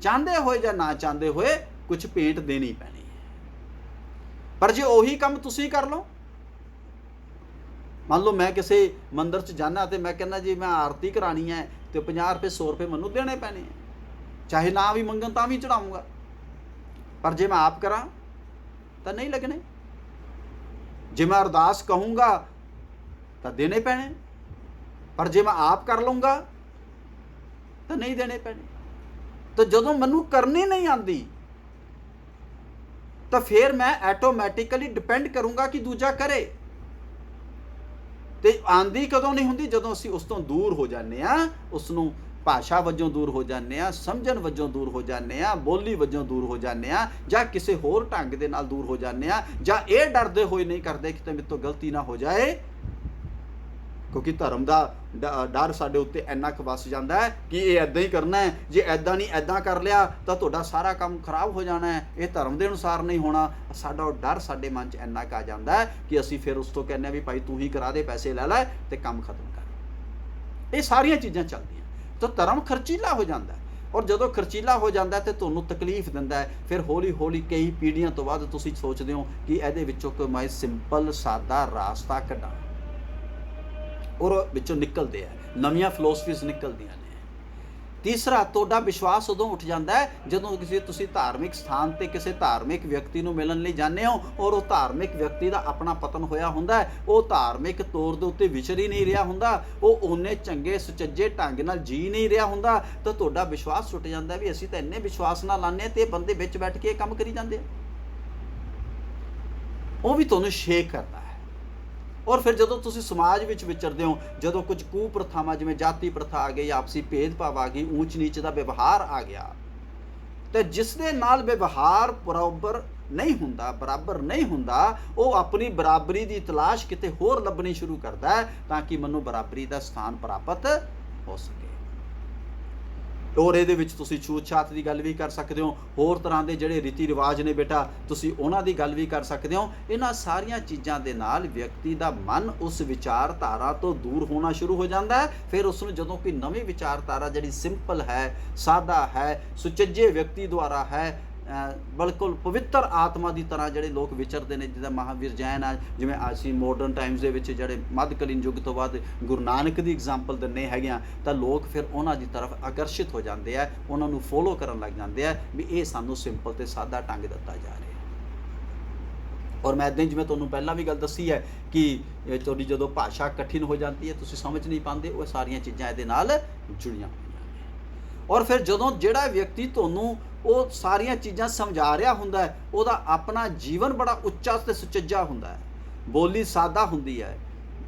ਚਾਹੁੰਦੇ ਹੋਏ ਜਾਂ ਨਾ ਚਾਹੁੰਦੇ ਹੋਏ, ਕੁਝ ਭੇਂਟ ਦੇਣੀ ਪੈਣੀ ਹੈ। ਪਰ ਜੇ ਉਹੀ ਕੰਮ ਤੁਸੀਂ ਕਰ ਲਓ, ਮੰਨ ਲਓ ਮੈਂ ਕਿਸੇ ਮੰਦਿਰ 'ਚ ਜਾਣਾ ਤੇ ਮੈਂ ਕਹਿੰਦਾ ਜੀ ਮੈਂ ਆਰਤੀ ਕਰਾਣੀ ਹੈ ਤੇ 50 ਰੁਪਏ 100 ਰੁਪਏ ਮੈਨੂੰ ਦੇਣੇ ਪੈਣੇ ਹੈ, ਚਾਹੇ ਨਾ ਵੀ ਮੰਗਣ ਤਾਂ ਵੀ ਚੜਾਊਂਗਾ। ਪਰ ਜੇ ਮੈਂ ਆਪ ਕਰਾਂ ਤਾਂ ਨਹੀਂ ਲੱਗਣੇ। ਜੇ ਮੈਂ ਅਰਦਾਸ ਕਹੂੰਗਾ ਤਾਂ ਦੇਣੇ ਪੈਣੇ, ਪਰ ਜੇ ਮੈਂ ਆਪ ਕਰ ਲਊਂਗਾ ਤਾਂ ਨਹੀਂ ਦੇਣੇ ਪੈਣੇ। ਤਾਂ ਜਦੋਂ ਮੈਨੂੰ ਕਰਨੀ ਨਹੀਂ ਆਉਂਦੀ ਤਾਂ ਫਿਰ ਮੈਂ ਆਟੋਮੈਟਿਕਲੀ ਡਿਪੈਂਡ ਕਰੂੰਗਾ ਕਿ ਦੂਜਾ ਕਰੇ। ਤੇ ਆਂਦੀ ਕਦੋਂ ਨਹੀਂ ਹੁੰਦੀ? ਜਦੋਂ ਅਸੀਂ ਉਸ ਤੋਂ ਦੂਰ ਹੋ ਜਾਂਦੇ ਆ, ਉਸ ਨੂੰ ਭਾਸ਼ਾ ਵਜੋਂ ਦੂਰ ਹੋ ਜਾਂਦੇ ਆ, ਸਮਝਣ ਵਜੋਂ ਦੂਰ ਹੋ ਜਾਂਦੇ ਆ, ਬੋਲੀ ਵਜੋਂ ਦੂਰ ਹੋ ਜਾਂਦੇ ਆ, ਜਾਂ ਕਿਸੇ ਹੋਰ ਢੰਗ ਦੇ ਨਾਲ ਦੂਰ ਹੋ ਜਾਂਦੇ ਆ, ਜਾਂ ਇਹ ਡਰਦੇ ਹੋਏ ਨਹੀਂ ਕਰਦੇ ਕਿ ਮੇਰੇ ਤੋਂ ਗਲਤੀ ਨਾ ਹੋ ਜਾਏ। ਕਿਉਂਕਿ ਧਰਮ ਦਾ ਡਰ ਸਾਡੇ ਉੱਤੇ ਇੰਨਾ ਕੁ ਵਸ ਜਾਂਦਾ ਹੈ ਕਿ ਇਹ ਇੱਦਾਂ ਹੀ ਕਰਨਾ ਹੈ, ਜੇ ਇੱਦਾਂ ਨਹੀਂ ਇੱਦਾਂ ਕਰ ਲਿਆ ਤਾਂ ਤੁਹਾਡਾ ਸਾਰਾ ਕੰਮ ਖਰਾਬ ਹੋ ਜਾਣਾ ਹੈ, ਇਹ ਧਰਮ ਦੇ ਅਨੁਸਾਰ ਨਹੀਂ ਹੋਣਾ। ਸਾਡਾ ਉਹ ਡਰ ਸਾਡੇ ਮਨ 'ਚ ਇੰਨਾ ਕੁ ਆ ਜਾਂਦਾ ਹੈ ਕਿ ਅਸੀਂ ਫਿਰ ਉਸ ਤੋਂ ਕਹਿੰਦੇ ਹਾਂ ਵੀ ਭਾਈ ਤੂੰ ਹੀ ਕਰਾ ਦੇ, ਪੈਸੇ ਲੈ ਲੈ ਤੇ ਕੰਮ ਖਤਮ ਕਰ। ਇਹ ਸਾਰੀਆਂ ਚੀਜ਼ਾਂ ਚੱਲਦੀਆਂ ਤਾਂ ਧਰਮ ਖਰਚੀਲਾ ਹੋ ਜਾਂਦਾ ਹੈ। ਔਰ ਜਦੋਂ ਖਰਚੀਲਾ ਹੋ ਜਾਂਦਾ ਤੇ ਤੁਹਾਨੂੰ ਤਕਲੀਫ ਦਿੰਦਾ ਹੈ, ਫਿਰ ਹੌਲੀ ਹੌਲੀ ਕਈ ਪੀੜ੍ਹੀਆਂ ਤੋਂ ਬਾਅਦ ਤੁਸੀਂ ਸੋਚਦੇ ਹੋ ਕਿ ਇਹਦੇ ਵਿੱਚੋਂ ਕੋਈ ਮੈਂ ਸਿੰਪਲ ਸਾਦਾ ਰਾਸਤਾ ਕੱਢਾਂ, ਔਰ ਵਿੱਚੋਂ ਨਿਕਲਦੇ ਆ ਨਵੀਆਂ ਫਿਲੋਸਫੀਜ਼ ਨਿਕਲਦੀਆਂ ਨੇ। ਤੀਸਰਾ, ਤੁਹਾਡਾ ਵਿਸ਼ਵਾਸ ਉਦੋਂ ਉੱਠ ਜਾਂਦਾ ਹੈ ਜਦੋਂ ਤੁਸੀਂ ਧਾਰਮਿਕ ਸਥਾਨ ਤੇ ਕਿਸੇ ਧਾਰਮਿਕ ਵਿਅਕਤੀ ਨੂੰ ਮਿਲਣ ਲਈ ਜਾਂਦੇ ਹੋ ਔਰ ਉਹ ਧਾਰਮਿਕ ਵਿਅਕਤੀ ਦਾ ਆਪਣਾ ਪਤਨ ਹੋਇਆ ਹੁੰਦਾ ਹੈ, ਉਹ ਧਾਰਮਿਕ ਤੌਰ ਦੇ ਉੱਤੇ ਵਿਚਰ ਹੀ ਨਹੀਂ ਰਿਹਾ ਹੁੰਦਾ, ਉਹ ਉਹਨੇ ਚੰਗੇ ਸੁਚੱਜੇ ਢੰਗ ਨਾਲ ਜੀ ਨਹੀਂ ਰਿਹਾ ਹੁੰਦਾ, ਤਾਂ ਤੁਹਾਡਾ ਵਿਸ਼ਵਾਸ ਟੁੱਟ ਜਾਂਦਾ ਵੀ ਅਸੀਂ ਤਾਂ ਇੰਨੇ ਵਿਸ਼ਵਾਸ ਨਾਲ ਆਉਂਦੇ ਤੇ ਇਹ ਬੰਦੇ ਵਿੱਚ ਬੈਠ ਕੇ ਇਹ ਕੰਮ ਕਰੀ ਜਾਂਦੇ ਆ। ਉਹ ਵੀ ਤੁਹਾਨੂੰ ਸ਼ੇਕ ਕਰਦਾ ਹੈ। ਔਰ ਫਿਰ ਜਦੋਂ ਤੁਸੀਂ ਸਮਾਜ ਵਿੱਚ ਵਿਚਰਦੇ ਹੋ, ਜਦੋਂ ਕੁਝ ਕੁਪ੍ਰਥਾਵਾਂ ਜਿਵੇਂ ਜਾਤੀ ਪ੍ਰਥਾ ਆ ਗਈ, ਆਪਸੀ ਭੇਦਭਾਵ ਆ ਗਈ, ਊਚ ਨੀਚ ਦਾ ਵਿਵਹਾਰ ਆ ਗਿਆ, ਤੇ ਜਿਸ ਦੇ ਨਾਲ ਵਿਵਹਾਰ ਬਰਾਬਰ ਨਹੀਂ ਹੁੰਦਾ, ਬਰਾਬਰ ਨਹੀਂ ਹੁੰਦਾ, ਉਹ ਆਪਣੀ ਬਰਾਬਰੀ ਦੀ ਤਲਾਸ਼ ਕਿਤੇ ਹੋਰ ਲੱਭਣੀ ਸ਼ੁਰੂ ਕਰਦਾ ਹੈ ਤਾਂ ਕਿ ਮੈਨੂੰ ਬਰਾਬਰੀ ਦਾ ਸਥਾਨ ਪ੍ਰਾਪਤ ਹੋ ਸਕੇ। ਔਰ ਇਹਦੇ ਵਿੱਚ ਤੁਸੀਂ ਛੂਤ ਛਾਤ ਦੀ ਗੱਲ ਵੀ ਕਰ ਸਕਦੇ ਹੋ, ਹੋਰ ਤਰ੍ਹਾਂ ਦੇ ਜਿਹੜੇ ਰੀਤੀ ਰਿਵਾਜ ਨੇ ਬੇਟਾ ਤੁਸੀਂ ਉਹਨਾਂ ਦੀ ਗੱਲ ਵੀ ਕਰ ਸਕਦੇ ਹੋ। ਇਹਨਾਂ ਸਾਰੀਆਂ ਚੀਜ਼ਾਂ ਦੇ ਨਾਲ ਵਿਅਕਤੀ ਦਾ ਮਨ ਉਸ ਵਿਚਾਰਧਾਰਾ ਤੋਂ ਦੂਰ ਹੋਣਾ ਸ਼ੁਰੂ ਹੋ ਜਾਂਦਾ ਹੈ। ਫਿਰ ਉਸ ਨੂੰ ਜਦੋਂ ਕੋਈ ਨਵੀਂ ਵਿਚਾਰਧਾਰਾ ਜਿਹੜੀ ਸਿੰਪਲ ਹੈ, ਸਾਦਾ ਹੈ, ਸੁਚੱਜੇ ਵਿਅਕਤੀ ਦੁਆਰਾ ਹੈ, ਬਿਲਕੁਲ ਪਵਿੱਤਰ ਆਤਮਾ ਦੀ ਤਰ੍ਹਾਂ ਜਿਹੜੇ ਲੋਕ ਵਿਚਰਦੇ ਨੇ, ਜਿੱਦਾਂ ਮਹਾਵੀਰ ਜੈਨ ਆ, ਜਿਵੇਂ ਅਸੀਂ ਮਾਡਰਨ ਟਾਈਮਸ ਦੇ ਵਿੱਚ ਜਿਹੜੇ ਮੱਧਕਾਲੀਨ ਯੁੱਗ ਤੋਂ ਬਾਅਦ ਗੁਰੂ ਨਾਨਕ ਦੀ ਐਗਜ਼ਾਮਪਲ ਦਿੰਦੇ ਹੈਗੇ ਆ, ਤਾਂ ਲੋਕ ਫਿਰ ਉਹਨਾਂ ਦੀ ਤਰਫ ਆਕਰਸ਼ਿਤ ਹੋ ਜਾਂਦੇ ਆ, ਉਹਨਾਂ ਨੂੰ ਫੋਲੋ ਕਰਨ ਲੱਗ ਜਾਂਦੇ ਆ ਵੀ ਇਹ ਸਾਨੂੰ ਸਿੰਪਲ ਤੇ ਸਾਦਾ ਢੰਗ ਦਿੱਤਾ ਜਾ ਰਿਹਾ। ਔਰ ਮੈਂ ਇੱਦਾਂ ਜਿਵੇਂ ਤੁਹਾਨੂੰ ਪਹਿਲਾਂ ਵੀ ਗੱਲ ਦੱਸੀ ਹੈ ਕਿ ਤੁਹਾਡੀ ਜਦੋਂ ਭਾਸ਼ਾ ਕਠਿਨ ਹੋ ਜਾਂਦੀ ਹੈ, ਤੁਸੀਂ ਸਮਝ ਨਹੀਂ ਪਾਉਂਦੇ, ਉਹ ਸਾਰੀਆਂ ਚੀਜ਼ਾਂ ਇਹਦੇ ਨਾਲ ਜੁੜੀਆਂ ਹੋਈਆਂ ਨੇ। ਔਰ ਫਿਰ ਜਦੋਂ ਜਿਹੜਾ ਵਿਅਕਤੀ ਤੁਹਾਨੂੰ ਉਹ ਸਾਰੀਆਂ ਚੀਜ਼ਾਂ ਸਮਝਾ ਰਿਹਾ ਹੁੰਦਾ ਹੈ, ਉਹਦਾ ਆਪਣਾ ਜੀਵਨ ਬੜਾ ਉੱਚਾ ਤੇ ਸੁਚੱਜਾ ਹੁੰਦਾ ਹੈ, ਬੋਲੀ ਸਾਦਾ ਹੁੰਦੀ ਹੈ,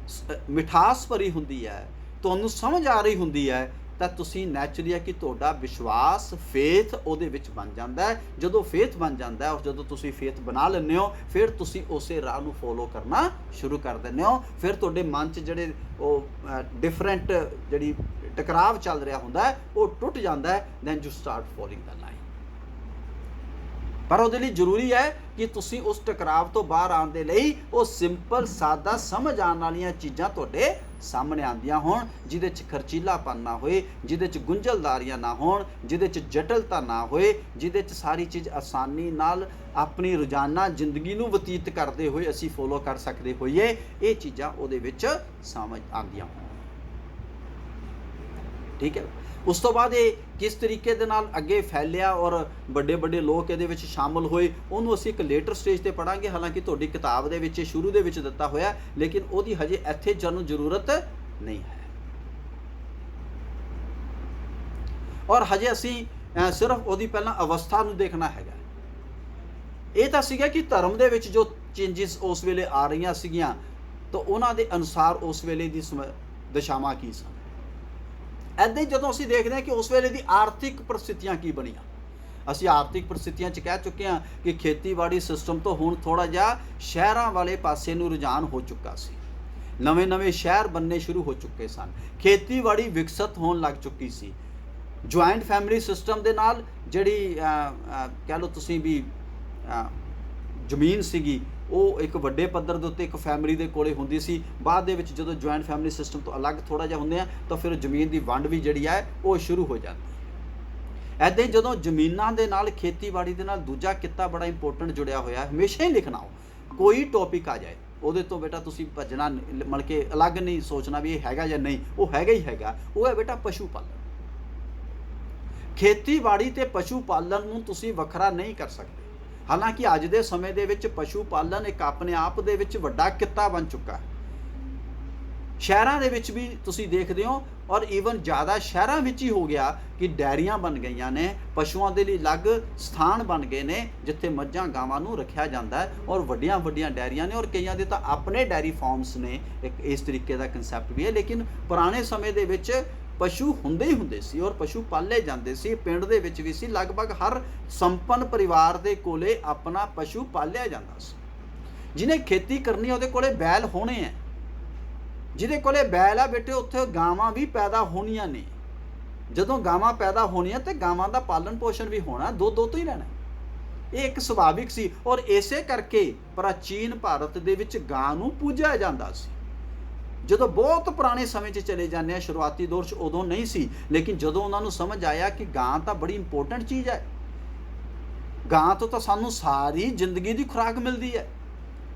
ਮਿਠਾਸ ਭਰੀ ਹੁੰਦੀ ਹੈ, ਤੁਹਾਨੂੰ ਸਮਝ ਆ ਰਹੀ ਹੁੰਦੀ ਹੈ, ਤਾਂ ਤੁਸੀਂ ਨੈਚੁਰਲੀ ਹੈ ਕਿ ਤੁਹਾਡਾ ਵਿਸ਼ਵਾਸ, ਫੇਥ ਉਹਦੇ ਵਿੱਚ ਬਣ ਜਾਂਦਾ ਹੈ। ਜਦੋਂ ਫੇਥ ਬਣ ਜਾਂਦਾ ਹੈ ਔਰ ਜਦੋਂ ਤੁਸੀਂ ਫੇਥ ਬਣਾ ਲੈਂਦੇ ਹੋ, ਫਿਰ ਤੁਸੀਂ ਉਸੇ ਰਾਹ ਨੂੰ ਫੋਲੋ ਕਰਨਾ ਸ਼ੁਰੂ ਕਰ ਦਿੰਦੇ ਹੋ। ਫਿਰ ਤੁਹਾਡੇ ਮਨ 'ਚ ਜਿਹੜੇ ਉਹ ਡਿਫਰੈਂਟ ਜਿਹੜੀ ਟਕਰਾਵ ਚੱਲ ਰਿਹਾ ਹੁੰਦਾ ਹੈ ਉਹ ਟੁੱਟ ਜਾਂਦਾ ਹੈ। Then you start following the line. ਪਰ ਉਹਦੇ ਲਈ ਜ਼ਰੂਰੀ ਹੈ ਕਿ ਤੁਸੀਂ ਉਸ ਟਕਰਾਵ ਤੋਂ ਬਾਹਰ ਆਉਣ ਦੇ ਲਈ ਉਹ ਸਿੰਪਲ ਸਾਦਾ ਸਮਝ ਆਉਣ ਵਾਲੀਆਂ ਚੀਜ਼ਾਂ ਤੁਹਾਡੇ ਸਾਹਮਣੇ ਆਉਂਦੀਆਂ ਹੋਣ, ਜਿਹਦੇ 'ਚ ਖਰਚੀਲਾਪਨ ਨਾ ਹੋਏ, ਜਿਹਦੇ 'ਚ ਗੁੰਝਲਦਾਰੀਆਂ ਨਾ ਹੋਣ, ਜਿਹਦੇ 'ਚ ਜਟਲਤਾ ਨਾ ਹੋਏ, ਜਿਹਦੇ 'ਚ ਸਾਰੀ ਚੀਜ਼ ਆਸਾਨੀ ਨਾਲ ਆਪਣੀ ਰੋਜ਼ਾਨਾ ਜ਼ਿੰਦਗੀ ਨੂੰ ਬਤੀਤ ਕਰਦੇ ਹੋਏ ਅਸੀਂ ਫੋਲੋ ਕਰ ਸਕਦੇ ਹੋਈਏ। ਇਹ ਚੀਜ਼ਾਂ ਉਹਦੇ ਵਿੱਚ ਸਮਝ ਆਉਂਦੀਆਂ ਹੋਣ। ਠੀਕ ਹੈ। ਉਸ ਤੋਂ ਬਾਅਦ ਇਹ ਕਿਸ ਤਰੀਕੇ ਦੇ ਨਾਲ ਅੱਗੇ ਫੈਲਿਆ ਔਰ ਵੱਡੇ ਵੱਡੇ ਲੋਕ ਇਹਦੇ ਵਿੱਚ ਸ਼ਾਮਲ ਹੋਏ, ਉਹਨੂੰ ਅਸੀਂ ਇੱਕ ਲੇਟਰ ਸਟੇਜ ਤੇ ਪੜਾਂਗੇ। ਹਾਲਾਂਕਿ ਤੁਹਾਡੀ ਕਿਤਾਬ ਦੇ ਵਿੱਚ ਸ਼ੁਰੂ ਦੇ ਵਿੱਚ ਦਿੱਤਾ ਹੋਇਆ, ਲੇਕਿਨ ਉਹਦੀ ਹਜੇ ਇੱਥੇ ਜਾਣਨ ਜ਼ਰੂਰਤ ਨਹੀਂ ਹੈ। ਔਰ ਹਜੇ ਅਸੀਂ ਸਿਰਫ ਉਹਦੀ ਪਹਿਲਾਂ ਅਵਸਥਾ ਨੂੰ ਦੇਖਣਾ ਹੈਗਾ। ਇਹ ਤਾਂ ਸੀਗਾ ਕਿ ਧਰਮ ਦੇ ਵਿੱਚ ਜੋ ਚੇਂਜਿਸ ਉਸ ਵੇਲੇ ਆ ਰਹੀਆਂ ਸੀਗੀਆਂ, ਤਾਂ ਉਹਨਾਂ ਦੇ ਅਨੁਸਾਰ ਉਸ ਵੇਲੇ ਦੀ ਦਿਸ਼ਾਵਾਂ ਕੀ ਸਨ। ਇੱਦਾਂ ਹੀ ਜਦੋਂ ਅਸੀਂ ਦੇਖਦੇ ਹਾਂ ਕਿ ਉਸ ਵੇਲੇ ਦੀ ਆਰਥਿਕ ਪਰਿਸਥਿਤੀਆਂ ਕੀ ਬਣੀਆਂ, ਅਸੀਂ ਆਰਥਿਕ ਪਰਿਸਥਿਤੀਆਂ 'ਚ ਕਹਿ ਚੁੱਕੇ ਹਾਂ ਕਿ ਖੇਤੀਬਾੜੀ ਸਿਸਟਮ ਤੋਂ ਹੁਣ ਥੋੜ੍ਹਾ ਜਿਹਾ ਸ਼ਹਿਰਾਂ ਵਾਲੇ ਪਾਸੇ ਨੂੰ ਰੁਝਾਨ ਹੋ ਚੁੱਕਾ ਸੀ। ਨਵੇਂ-ਨਵੇਂ ਸ਼ਹਿਰ ਬਣਨੇ ਸ਼ੁਰੂ ਹੋ ਚੁੱਕੇ ਸਨ, ਖੇਤੀਬਾੜੀ ਵਿਕਸਿਤ ਹੋਣ ਲੱਗ ਚੁੱਕੀ ਸੀ। ਜੁਆਇੰਟ ਫੈਮਿਲੀ ਸਿਸਟਮ ਦੇ ਨਾਲ ਜਿਹੜੀ ਕਹਿ ਲਓ ਤੁਸੀਂ ਵੀ ਜ਼ਮੀਨ ਸੀਗੀ, ਉਹ ਇੱਕ ਵੱਡੇ ਪੱਧਰ ਦੇ ਉੱਤੇ ਇੱਕ ਫੈਮਿਲੀ ਦੇ ਕੋਲੇ ਹੁੰਦੀ ਸੀ। ਬਾਅਦ ਦੇ ਵਿੱਚ ਜਦੋਂ ਜੁਆਇੰਟ ਫੈਮਿਲੀ ਸਿਸਟਮ ਤੋਂ ਅਲੱਗ ਥੋੜ੍ਹਾ ਜਿਹਾ ਹੁੰਦੇ ਆ, ਤਾਂ ਫਿਰ ਜ਼ਮੀਨ ਦੀ ਵੰਡ ਵੀ ਜਿਹੜੀ ਹੈ ਉਹ ਸ਼ੁਰੂ ਹੋ ਜਾਂਦੀ ਹੈ। ਇੱਦਾਂ ਹੀ ਜਦੋਂ ਜ਼ਮੀਨਾਂ ਦੇ ਨਾਲ ਖੇਤੀਬਾੜੀ ਦੇ ਨਾਲ ਦੂਜਾ ਕਿੱਤਾ ਬੜਾ ਇੰਪੋਰਟੈਂਟ ਜੁੜਿਆ ਹੋਇਆ, ਹਮੇਸ਼ਾ ਹੀ ਲਿਖਣਾ ਹੋ, ਕੋਈ ਟੌਪਿਕ ਆ ਜਾਏ ਉਹਦੇ ਤੋਂ ਬੇਟਾ ਤੁਸੀਂ ਭੱਜਣਾ, ਮਤਲਬ ਕਿ ਅਲੱਗ ਨਹੀਂ ਸੋਚਣਾ ਵੀ ਇਹ ਹੈਗਾ ਜਾਂ ਨਹੀਂ, ਉਹ ਹੈਗਾ ਹੀ ਹੈਗਾ। ਉਹ ਹੈ ਬੇਟਾ ਪਸ਼ੂ ਪਾਲਣ। ਖੇਤੀਬਾੜੀ ਤੇ ਪਸ਼ੂ ਪਾਲਣ ਨੂੰ ਤੁਸੀਂ ਵੱਖਰਾ ਨਹੀਂ ਕਰ ਸਕਦੇ। ਹਾਲਾਂਕਿ ਅੱਜ ਦੇ ਸਮੇਂ ਦੇ ਵਿੱਚ ਪਸ਼ੂ ਪਾਲਣ ਇੱਕ ਆਪਣੇ ਆਪ ਦੇ ਵਿੱਚ ਵੱਡਾ ਕਿੱਤਾ ਬਣ ਚੁੱਕਾ ਹੈ। ਸ਼ਹਿਰਾਂ ਦੇ ਵਿੱਚ ਵੀ ਤੁਸੀਂ ਦੇਖਦੇ ਹੋ, ਔਰ ਈਵਨ ਜ਼ਿਆਦਾ ਸ਼ਹਿਰਾਂ ਵਿੱਚ ਹੀ ਹੋ ਗਿਆ ਕਿ ਡੈਰੀਆਂ ਬਣ ਗਈਆਂ ਨੇ, ਪਸ਼ੂਆਂ ਦੇ ਲਈ ਅਲੱਗ ਸਥਾਨ ਬਣ ਗਏ ਨੇ ਜਿੱਥੇ ਮੱਝਾਂ ਗਾਵਾਂ ਨੂੰ ਰੱਖਿਆ ਜਾਂਦਾ ਹੈ, ਔਰ ਵੱਡੀਆਂ ਵੱਡੀਆਂ ਡੈਰੀਆਂ ਨੇ, ਔਰ ਕਈਆਂ ਦੇ ਤਾਂ ਆਪਣੇ ਡੈਰੀ ਫਾਰਮਸ ਨੇ। ਇੱਕ ਇਸ ਤਰੀਕੇ ਦਾ ਕਨਸੈਪਟ ਵੀ ਹੈ। ਲੇਕਿਨ ਪੁਰਾਣੇ ਸਮੇਂ ਦੇ ਵਿੱਚ ਪਸ਼ੂ ਹੁੰਦੇ ਹੀ ਹੁੰਦੇ ਸੀ ਔਰ ਪਸ਼ੂ ਪਾਲੇ ਜਾਂਦੇ ਸੀ। ਪਿੰਡ ਦੇ ਵਿੱਚ ਵੀ ਸੀ, ਲਗਭਗ ਹਰ ਸੰਪੰਨ ਪਰਿਵਾਰ ਦੇ ਕੋਲੇ ਆਪਣਾ ਪਸ਼ੂ ਪਾਲਿਆ ਜਾਂਦਾ ਸੀ। ਜਿਹਨੇ ਖੇਤੀ ਕਰਨੀ ਉਹਦੇ ਕੋਲੇ ਬੈਲ ਹੋਣੇ ਆ, ਜਿਹਦੇ ਕੋਲੇ ਬੈਲ ਆ ਬੇਟੇ ਉੱਥੇ ਗਾਵਾਂ ਵੀ ਪੈਦਾ ਹੋਣੀਆਂ ਨੇ। ਜਦੋਂ ਗਾਵਾਂ ਪੈਦਾ ਹੋਣੀਆਂ ਤੇ ਗਾਵਾਂ ਦਾ ਪਾਲਣ ਪੋਸ਼ਣ ਵੀ ਹੋਣਾ, ਦੁੱਧ ਤੋਂ ਹੀ ਲੈਣਾ। ਇਹ ਇੱਕ ਸੁਭਾਵਿਕ ਸੀ। ਔਰ ਇਸੇ ਕਰਕੇ ਪ੍ਰਾਚੀਨ ਭਾਰਤ ਦੇ ਵਿੱਚ ਗਾਂ ਨੂੰ ਪੂਜਿਆ ਜਾਂਦਾ ਸੀ। ਜਦੋਂ ਬਹੁਤ ਪੁਰਾਣੇ ਸਮੇਂ 'ਚ ਚਲੇ ਜਾਂਦੇ ਆ, ਸ਼ੁਰੂਆਤੀ ਦੌਰ 'ਚ ਉਦੋਂ ਨਹੀਂ ਸੀ, ਲੇਕਿਨ ਜਦੋਂ ਉਹਨਾਂ ਨੂੰ ਸਮਝ ਆਇਆ ਕਿ ਗਾਂ ਤਾਂ ਬੜੀ ਇੰਪੋਰਟੈਂਟ ਚੀਜ਼ ਹੈ, ਗਾਂ ਤੋਂ ਤਾਂ ਸਾਨੂੰ ਸਾਰੀ ਜ਼ਿੰਦਗੀ ਦੀ ਖੁਰਾਕ ਮਿਲਦੀ ਹੈ।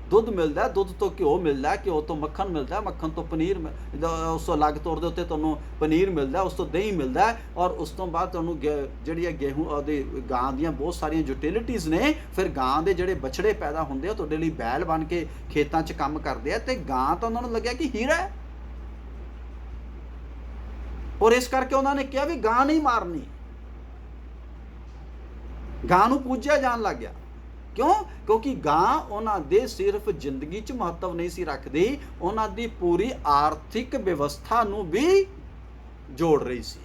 ਦੁੱਧ ਮਿਲਦਾ, ਦੁੱਧ ਤੋਂ ਘਿਓ ਮਿਲਦਾ, ਘਿਓ ਤੋਂ ਮੱਖਣ ਮਿਲਦਾ, ਮੱਖਣ ਤੋਂ ਪਨੀਰ, ਉਸ ਤੋਂ ਅਲੱਗ ਤੌਰ ਦੇ ਉੱਤੇ ਤੁਹਾਨੂੰ ਪਨੀਰ ਮਿਲਦਾ, ਉਸ ਤੋਂ ਦਹੀਂ ਮਿਲਦਾ, ਔਰ ਉਸ ਤੋਂ ਬਾਅਦ ਤੁਹਾਨੂੰ ਜਿਹੜੀ ਹੈ ਗੇਹੂੰ ਉਹਦੇ ਗਾਂ ਦੀਆਂ ਬਹੁਤ ਸਾਰੀਆਂ ਯੂਟਿਲਿਟੀਜ਼ ਨੇ। ਫਿਰ ਗਾਂ ਦੇ ਜਿਹੜੇ ਬਛੜੇ ਪੈਦਾ ਹੁੰਦੇ ਆ ਤੁਹਾਡੇ ਲਈ ਬੈਲ ਬਣ ਕੇ ਖੇਤਾਂ 'ਚ ਕੰਮ ਕਰਦੇ ਆ, ਤੇ ਗਾਂ ਤਾਂ ਉਹਨਾਂ ਨੂੰ ਲੱਗਿਆ ਕਿ ਹੀਰਾ ਹੈ, ਔਰ ਇਸ ਕਰਕੇ ਉਹਨਾਂ ਨੇ ਕਿਹਾ ਵੀ ਗਾਂ ਨਹੀਂ ਮਾਰਨੀ। ਗਾਂ ਨੂੰ ਪੂਜਿਆ ਜਾਣ ਲੱਗ ਗਿਆ। ਕਿਉਂ? ਕਿਉਂਕਿ ਗਾਂ ਉਹਨਾਂ ਦੇ ਸਿਰਫ ਜ਼ਿੰਦਗੀ 'ਚ ਮਹੱਤਵ ਨਹੀਂ ਸੀ ਰੱਖਦੀ, ਉਹਨਾਂ ਦੀ ਪੂਰੀ ਆਰਥਿਕ ਵਿਵਸਥਾ ਨੂੰ ਵੀ ਜੋੜ ਰਹੀ ਸੀ।